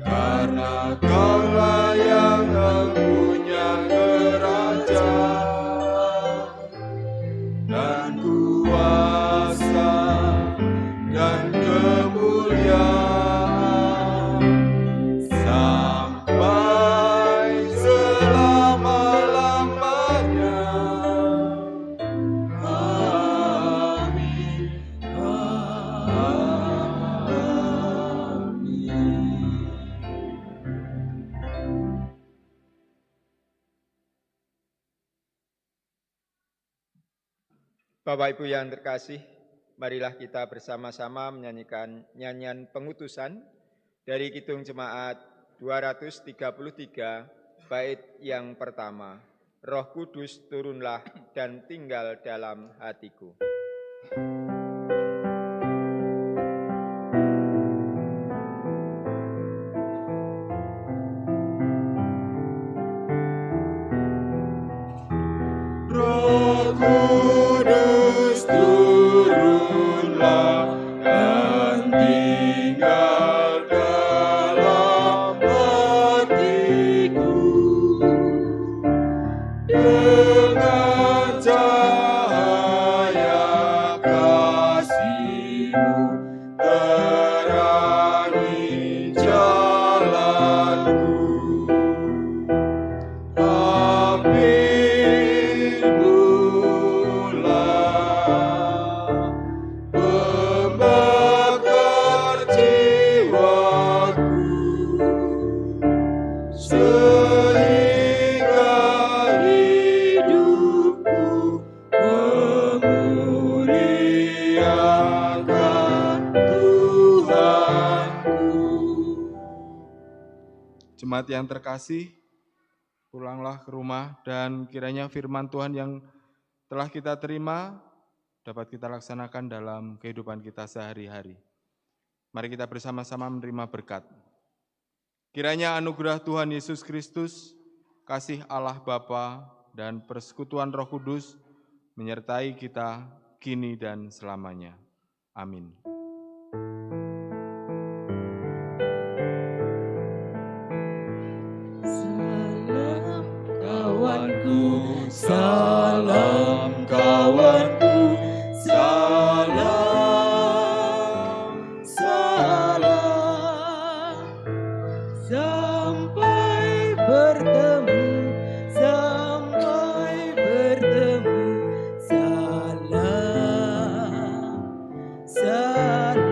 Karena Kaulah yang mempunyai kerajaan dan kuasa dan kemuliaan Bapak Ibu yang terkasih, marilah kita bersama-sama menyanyikan nyanyian pengutusan dari Kidung Jemaat 233 bait yang pertama. Roh Kudus turunlah dan tinggal dalam hatiku. Roh Kudus turunlah dan tinggal dalam hatiku. Dengan cahaya kasih-Mu terangi jalanku. Pembakar jiwaku sehingga hidupku memuliakan Tuhanku. Jemaat yang terkasih, pulanglah ke rumah dan kiranya firman Tuhan yang telah kita terima dapat kita laksanakan dalam kehidupan kita sehari-hari. Mari kita bersama-sama menerima berkat. Kiranya anugerah Tuhan Yesus Kristus, kasih Allah Bapa dan persekutuan Roh Kudus menyertai kita kini dan selamanya. Amin. Salam kawanku, salam kawanku, salam, salam. Sampai bertemu, salam, salam.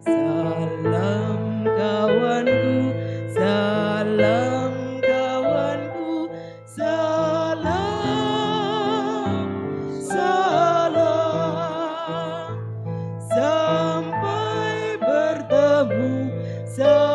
Salam kawanku, salam kawanku, salam, salam. Sampai bertemu, salam.